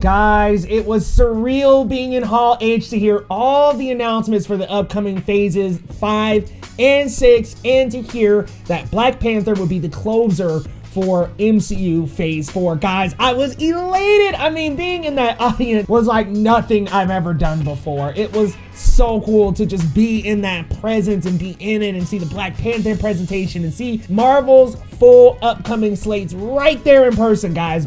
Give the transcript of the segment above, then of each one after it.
Guys, it was surreal being in Hall H to hear all the announcements for the upcoming phases 5 and 6 and to hear that Black Panther would be the closer for MCU Phase 4. Guys, I was elated. I mean, being in that audience was like nothing I've ever done before. It was so cool to just be in that presence and be in it and see the Black Panther presentation and see Marvel's full upcoming slates right there in person, guys.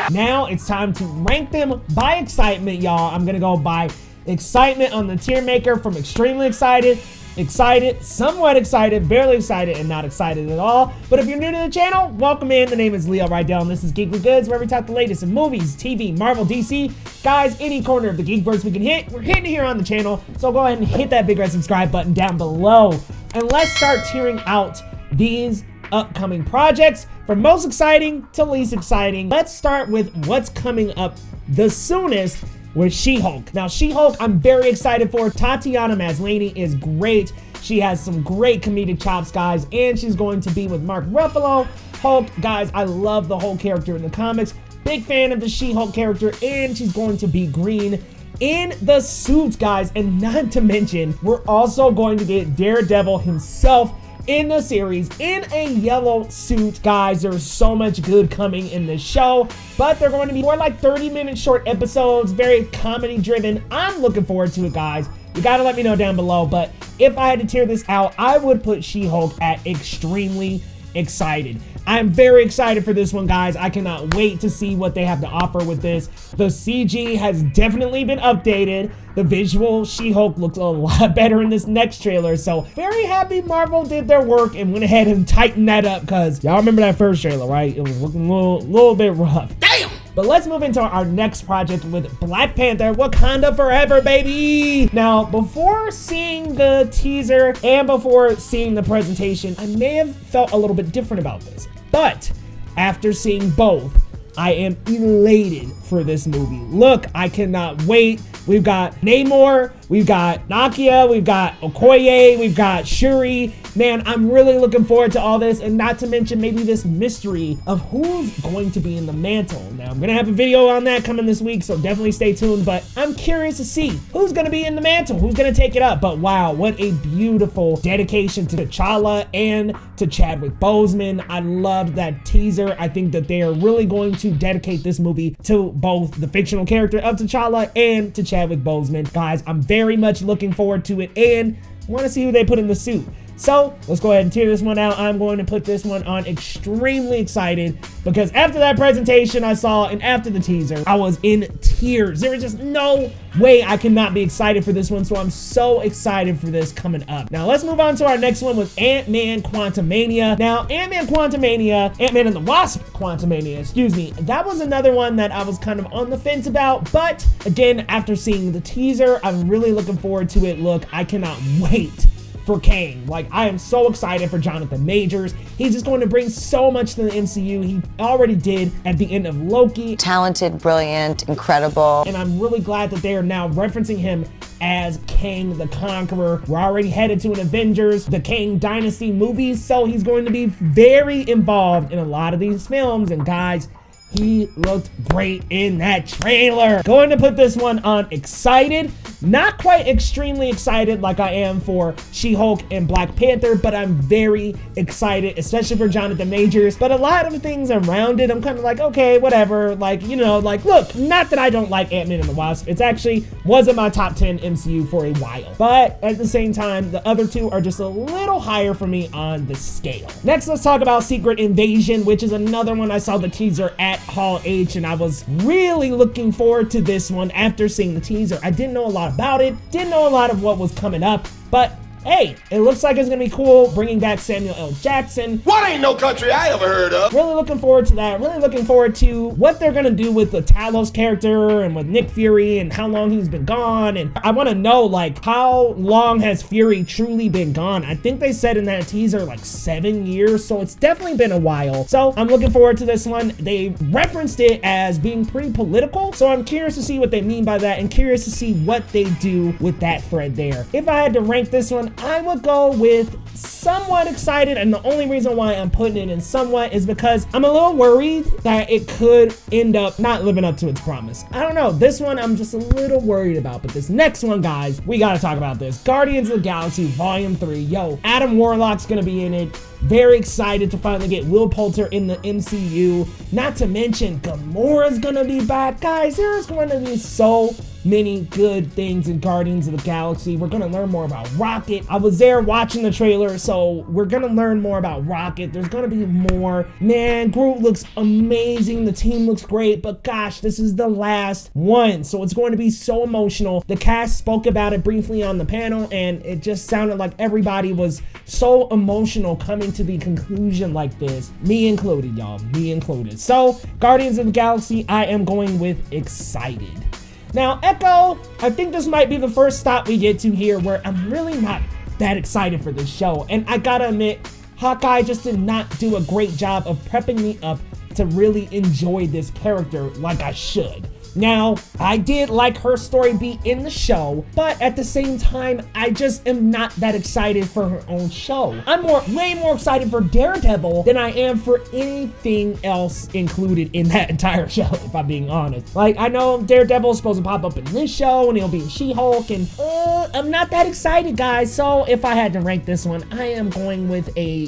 Now it's time to rank them by excitement, y'all. I'm gonna go by excitement on the tier maker from extremely excited, excited, somewhat excited, barely excited, and not excited at all. But if you're new to the channel, welcome in. The name is Leo Rydell, and this is Geekly Goods, where we talk the latest in movies, TV, Marvel, DC. Guys, any corner of the geekverse we can hit, we're hitting here on the channel. So go ahead and hit that big red subscribe button down below. And let's start tearing out these upcoming projects from most exciting to least exciting. Let's start with what's coming up the soonest with She-Hulk. Now, She-Hulk, I'm very excited for. Tatiana Maslany is great. She has some great comedic chops, guys, and she's going to be with Mark Ruffalo. Hulk, guys, I love the whole character in the comics. Big fan of the She-Hulk character, and she's going to be green in the suit, guys. And not to mention, we're also going to get Daredevil himself in the series in a yellow suit. Guys, there's so much good coming in this show, but they're going to be more like 30-minute short episodes, very comedy driven. I'm looking forward to it, guys. You gotta let me know down below, but if I had to tear this out, I would put She-Hulk at extremely excited. I'm very excited for this one, guys. I cannot wait to see what they have to offer with this. The CG has definitely been updated. The visual She-Hulk looks a lot better in this next trailer, so very happy Marvel did their work and went ahead and tightened that up, because y'all remember that first trailer, right? It was looking a little bit rough. Damn! But let's move into our next project with Black Panther, Wakanda Forever, baby! Now, before seeing the teaser and before seeing the presentation, I may have felt a little bit different about this. But after seeing both, I am elated for this movie. Look, I cannot wait. We've got Namor, we've got Nakia, we've got Okoye, we've got Shuri. Man, I'm really looking forward to all this, and not to mention maybe this mystery of who's going to be in the mantle. Now, I'm gonna have a video on that coming this week, so definitely stay tuned, but I'm curious to see who's gonna be in the mantle, who's gonna take it up. But wow, what a beautiful dedication to T'Challa and to Chadwick Boseman. I loved that teaser. I think that they are really going to dedicate this movie to both the fictional character of T'Challa and to Chadwick Boseman. Guys, I'm very much looking forward to it and want to see who they put in the suit. So let's go ahead and tear this one out. I'm going to put this one on extremely excited, because after that presentation I saw and after the teaser, I was in tears. There was just no way I could not be excited for this one, so I'm so excited for this coming up. Now let's move on to our next one with Ant-Man Quantumania. Now, Ant-Man Quantumania, Ant-Man and the Wasp Quantumania, excuse me, that was another one that I was kind of on the fence about, but again, after seeing the teaser, I'm really looking forward to it. Look, I cannot wait for Kang. Like, I am so excited for Jonathan Majors. He's just going to bring so much to the MCU. He already did at the end of Loki. Talented, brilliant, incredible. And I'm really glad that they are now referencing him as Kang the Conqueror. We're already headed to an Avengers, the Kang Dynasty movies, so he's going to be very involved in a lot of these films. And guys, he looked great in that trailer. Going to put this one on excited. Not quite extremely excited like I am for She-Hulk and Black Panther, but I'm very excited, especially for Jonathan Majors. But a lot of things around it, I'm kind of like, okay, whatever. Like, you know, like, look, not that I don't like Ant-Man and the Wasp. It's actually wasn't my top 10 MCU for a while. But at the same time, the other two are just a little higher for me on the scale. Next, let's talk about Secret Invasion, which is another one I saw the teaser at Hall H, and I was really looking forward to this one after seeing the teaser. I didn't know a lot about it, didn't know a lot of what was coming up, but hey, it looks like it's gonna be cool bringing back Samuel L. Jackson. What ain't no country I ever heard of? Really looking forward to that. Really looking forward to what they're gonna do with the Talos character and with Nick Fury and how long he's been gone. And I wanna know, like, how long has Fury truly been gone? I think they said in that teaser like 7 years, so it's definitely been a while. So I'm looking forward to this one. They referenced it as being pretty political, so I'm curious to see what they mean by that and curious to see what they do with that thread there. If I had to rank this one, one, I would go with somewhat excited, and the only reason why I'm putting it in somewhat is because I'm a little worried that it could end up not living up to its promise. I don't know, this one I'm just a little worried about, but this next one, guys, we gotta talk about this. Guardians of the Galaxy Volume 3. Yo, Adam Warlock's gonna be in it. Very excited to finally get Will Poulter in the MCU. Not to mention, Gamora's gonna be back. Guys, there's going to be so many good things in Guardians of the Galaxy. We're gonna learn more about Rocket. I was there watching the trailer, so we're gonna learn more about Rocket. There's gonna be more. Man, Groot looks amazing. The team looks great, but gosh, this is the last one, so it's going to be so emotional. The cast spoke about it briefly on the panel, and it just sounded like everybody was so emotional coming to the conclusion like this. Me included, y'all. Me included. So, Guardians of the Galaxy, I am going with excited. Now, Echo, I think this might be the first stop we get to here where I'm really not that excited for this show. And I gotta admit, Hawkeye just did not do a great job of prepping me up to really enjoy this character like I should. Now, I did like her story beat in the show, but at the same time, I just am not that excited for her own show. I'm way more excited for Daredevil than I am for anything else included in that entire show, if I'm being honest. Like, I know Daredevil's supposed to pop up in this show, and he'll be in She-Hulk, and I'm not that excited, guys. So if I had to rank this one, I am going with a,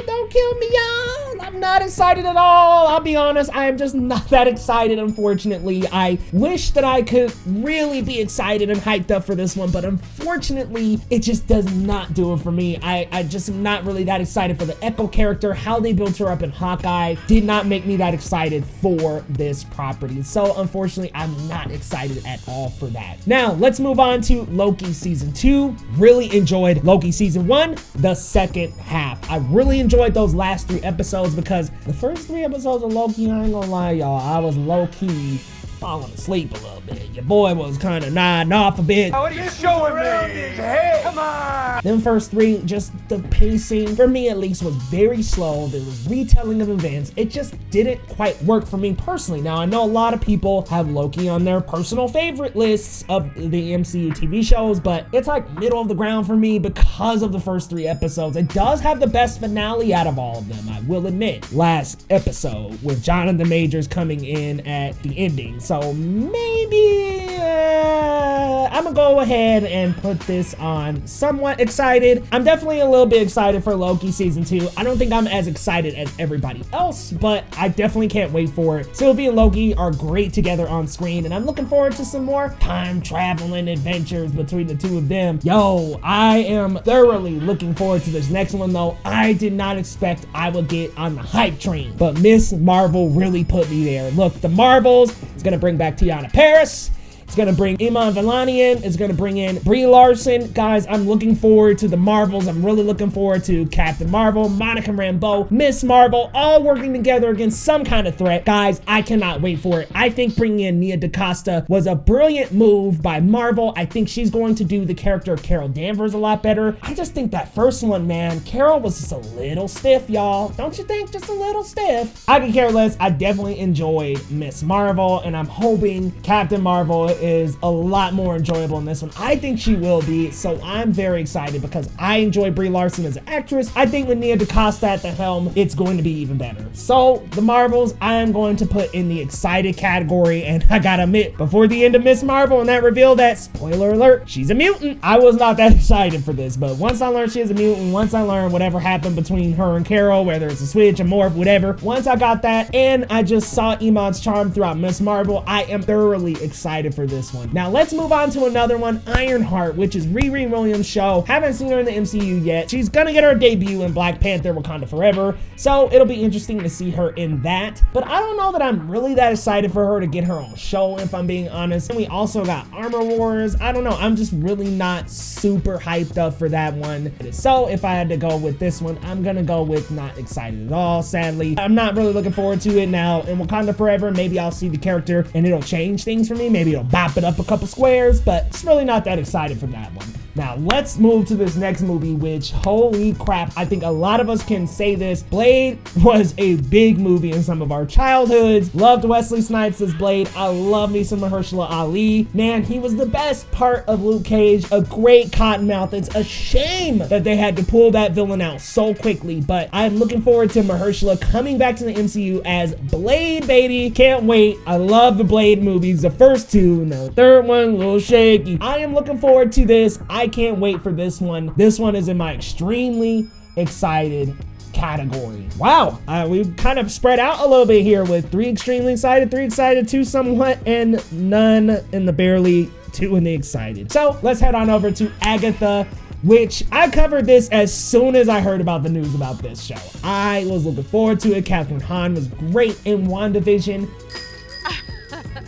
don't kill me, y'all. I'm not excited at all. I'll be honest, I am just not that excited, unfortunately. I wish that I could really be excited and hyped up for this one, but unfortunately, it just does not do it for me. I just am not really that excited for the Echo character. How they built her up in Hawkeye did not make me that excited for this property. So unfortunately, I'm not excited at all for that. Now, let's move on to Loki Season 2. Really enjoyed Loki Season 1, the second half. I really enjoyed those last 3 episodes because the first 3 episodes of Loki, I ain't gonna lie, y'all, I was low-key falling asleep a little bit. Your boy was kind of nodding off a bit. What are you showing me? Come on! Them first 3, just the pacing, for me at least, was very slow. There was retelling of events. It just didn't quite work for me personally. Now, I know a lot of people have Loki on their personal favorite lists of the MCU TV shows, but it's like middle of the ground for me because of the first 3 episodes. It does have the best finale out of all of them, I will admit. Last episode with Jonathan Majors coming in at the ending. So maybe I'm gonna go ahead and put this on somewhat excited. I'm definitely a little bit excited for Loki Season 2. I don't think I'm as excited as everybody else, but I definitely can't wait for it. Sylvie and Loki are great together on screen, and I'm looking forward to some more time traveling adventures between the two of them. Yo, I am thoroughly looking forward to this next one, though. I did not expect I would get on the hype train, but Miss Marvel really put me there. Look, the Marvels is gonna bring back Tiana Paris. It's gonna bring Iman Vellani in. It's gonna bring in Brie Larson. Guys, I'm looking forward to the Marvels. I'm really looking forward to Captain Marvel, Monica Rambeau, Miss Marvel, all working together against some kind of threat. Guys, I cannot wait for it. I think bringing in Nia DaCosta was a brilliant move by Marvel. I think she's going to do the character of Carol Danvers a lot better. I just think that first one, man, Carol was just a little stiff, y'all. Don't you think? Just a little stiff. I could care less. I definitely enjoyed Miss Marvel, and I'm hoping Captain Marvel is a lot more enjoyable in this one. I think she will be, so I'm very excited because I enjoy Brie Larson as an actress. I think with Nia DaCosta at the helm, it's going to be even better. So the Marvels, I am going to put in the excited category, and I gotta admit, before the end of Miss Marvel and that reveal that, spoiler alert, she's a mutant, I was not that excited for this, but once I learned she is a mutant, once I learned whatever happened between her and Carol, whether it's a switch, a morph, whatever, once I got that, and I just saw Iman's charm throughout Miss Marvel, I am thoroughly excited for this one. Now let's move on to another one, IronHeart, which is Riri Williams' show. Haven't seen her in the MCU yet. She's gonna get her debut in Black Panther Wakanda Forever, so it'll be interesting to see her in that. But I don't know that I'm really that excited for her to get her own show, if I'm being honest. And we also got Armor Wars. I don't know, I'm just really not super hyped up for that one. So if I had to go with this one, I'm gonna go with not excited at all, sadly. I'm not really looking forward to it now. In Wakanda Forever, maybe I'll see the character and it'll change things for me. Maybe it'll bop it up a couple squares, but it's really not that excited for that one. Now let's move to this next movie, which holy crap, I think a lot of us can say this. Blade was a big movie in some of our childhoods. Loved Wesley Snipes as Blade. I love me some Mahershala Ali. Man, he was the best part of Luke Cage. A great Cottonmouth. It's a shame that they had to pull that villain out so quickly, but I'm looking forward to Mahershala coming back to the MCU as Blade, baby. Can't wait. I love the Blade movies, the first two. Now the third one, a little shaky. I am looking forward to this. I can't wait for this one. This one is in my extremely excited category. Wow, we kind of spread out a little bit here with 3 extremely excited, 3 excited, 2 somewhat, and none in the barely 2 in the excited. So let's head on over to Agatha, which I covered this as soon as I heard about the news about this show. I was looking forward to it. Catherine Hahn was great in WandaVision.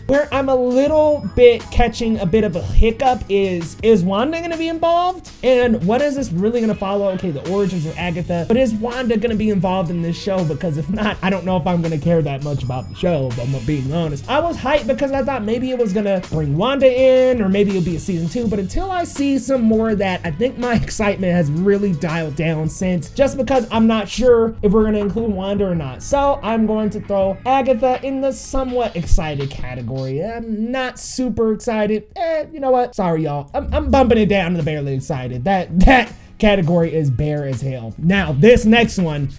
Where I'm a little bit catching a bit of a hiccup is Wanda gonna be involved? And what is this really gonna follow? Okay, the origins of Agatha, but is Wanda gonna be involved in this show? Because if not, I don't know if I'm gonna care that much about the show, if I'm being honest. I was hyped because I thought maybe it was gonna bring Wanda in, or maybe it'll be a season 2, but until I see some more of that, I think my excitement has really dialed down since, just because I'm not sure if we're gonna include Wanda or not. So I'm going to throw Agatha in the somewhat excited category. I'm not super excited. You know what? Sorry, y'all. I'm bumping it down to the barely excited. That category is bare as hell. Now, this next one,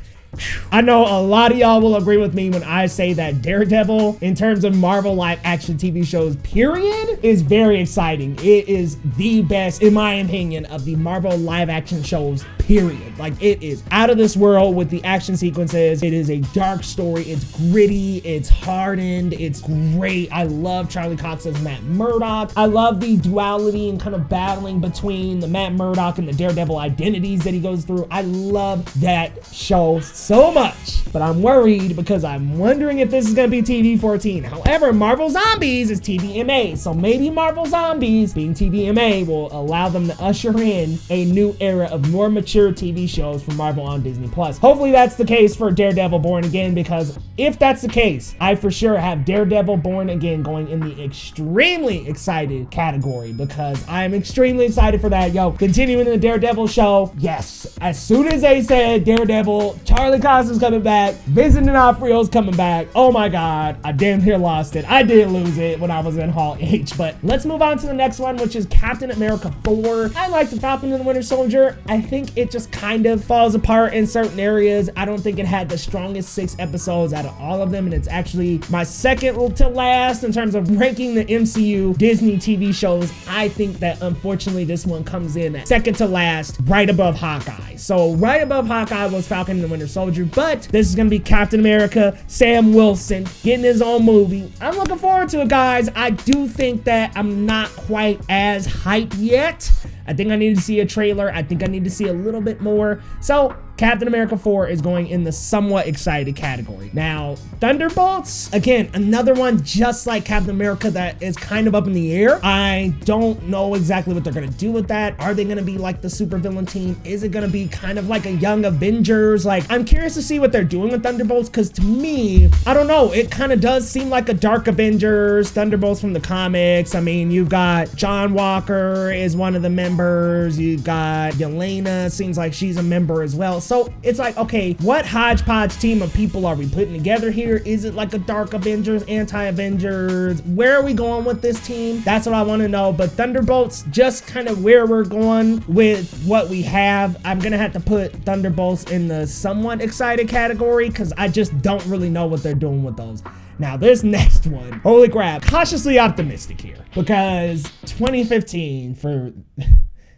I know a lot of y'all will agree with me when I say that Daredevil, in terms of Marvel live action TV shows, period, is very exciting. It is the best, in my opinion, of the Marvel live action shows, period. Like, it is out of this world with the action sequences. It is a dark story. It's gritty. It's hardened. It's great. I love Charlie Cox as Matt Murdock. I love the duality and kind of battling between the Matt Murdock and the Daredevil identities that he goes through. I love that show so much, but I'm worried because I'm wondering if this is going to be TV-14. However, Marvel Zombies is TVMA, so maybe Marvel Zombies, being TVMA, will allow them to usher in a new era of more mature TV shows for Marvel on Disney+. Hopefully that's the case for Daredevil Born Again, because if that's the case, I for sure have Daredevil Born Again going in the extremely excited category, because I'm extremely excited for that. Yo, continuing the Daredevil show, yes, as soon as they said Daredevil, Charlie Cox is coming back, Vincent D'Onofrio's coming back, oh my god, I damn near lost it. I did lose it when I was in Hall H, but let's move on to the next one, which is Captain America 4. I like the Falcon and the Winter Soldier. I think it just kind of falls apart in certain areas. I don't think it had the strongest 6 episodes out of all of them, and it's actually my second to last in terms of ranking the MCU Disney TV shows. I think that unfortunately this one comes in at second to last, right above Hawkeye. So right above Hawkeye was Falcon and the Winter Soldier, but this is gonna be Captain America, Sam Wilson getting his own movie. I'm looking forward to it, guys. I do think that I'm not quite as hyped yet. I think I need to see a trailer. I think I need to see a little bit more. So Captain America 4 is going in the somewhat excited category. Now, Thunderbolts, again, another one just like Captain America that is kind of up in the air. I don't know exactly what they're gonna do with that. Are they gonna be like the supervillain team? Is it gonna be kind of like a young Avengers? Like, I'm curious to see what they're doing with Thunderbolts, because to me, I don't know, it kind of does seem like a dark Avengers, Thunderbolts from the comics. I mean, you've got John Walker is one of the members. You've got Yelena, seems like she's a member as well. So it's like, okay, what hodgepodge team of people are we putting together here? Is it like a dark Avengers, anti-Avengers? Where are we going with this team? That's what I want to know. But Thunderbolts, just kind of where we're going with what we have. I'm gonna have to put Thunderbolts in the somewhat excited category, because I just don't really know what they're doing with those. Now this next one, holy crap, cautiously optimistic here, because 2015 for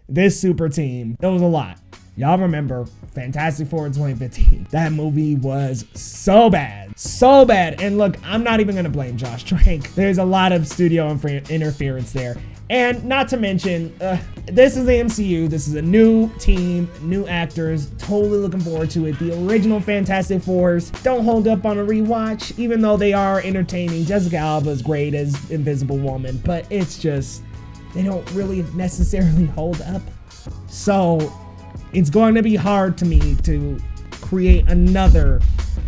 this super team, it was a lot. Y'all remember Fantastic Four in 2015. That movie was so bad, so bad. And look, I'm not even gonna blame Josh Trank. There's a lot of studio interference there. And not to mention, this is the MCU. This is a new team, new actors. Totally looking forward to it. The original Fantastic Fours don't hold up on a rewatch, even though they are entertaining. Jessica Alba is great as Invisible Woman, but it's just, they don't really necessarily hold up. So it's going to be hard to me to create another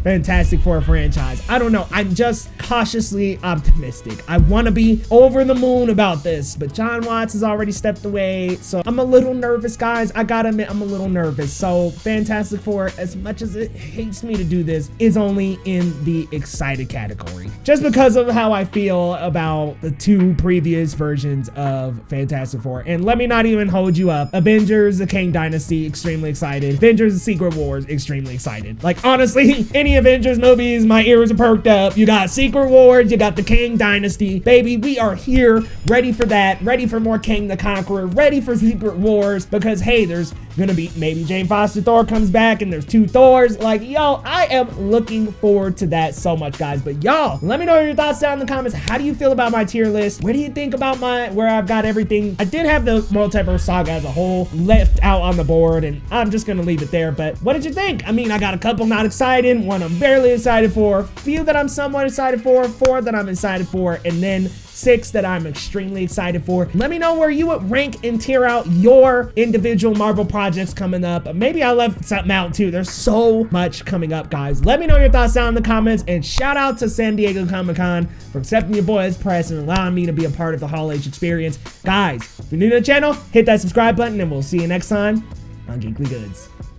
Fantastic Four franchise. I don't know. I'm just cautiously optimistic. I want to be over the moon about this, but John Watts has already stepped away, so I'm a little nervous, guys. I gotta admit, I'm a little nervous. So Fantastic Four, as much as it hates me to do this, is only in the excited category, just because of how I feel about the 2 previous versions of Fantastic Four. And let me not even hold you up. Avengers, the Kang Dynasty, extremely excited. Avengers, the Secret Wars, extremely excited. Like, honestly, any Avengers movies, my ears are perked up. You got Secret Wars, you got the Kang Dynasty. Baby, we are here, ready for that, ready for more Kang the Conqueror, ready for Secret Wars, because hey, there's gonna be, maybe Jane Foster Thor comes back and there's 2 Thors. Like, yo, I am looking forward to that so much, guys. But y'all, let me know your thoughts down in the comments. How do you feel about my tier list? What do you think about where I've got everything? I did have the Multiverse Saga as a whole left out on the board, and I'm just gonna leave it there. But what did you think? I mean, I got a couple not excited, one I'm barely excited for, few that I'm somewhat excited for, 4 that I'm excited for, and then 6 that I'm extremely excited for. Let me know where you would rank and tier out your individual Marvel projects coming up. Maybe I left something out too. There's so much coming up, guys. Let me know your thoughts down in the comments, and shout out to San Diego Comic-Con for accepting your boy as press and allowing me to be a part of the Hall H experience. Guys, if you're new to the channel, hit that subscribe button, and we'll see you next time on Geekly Goods.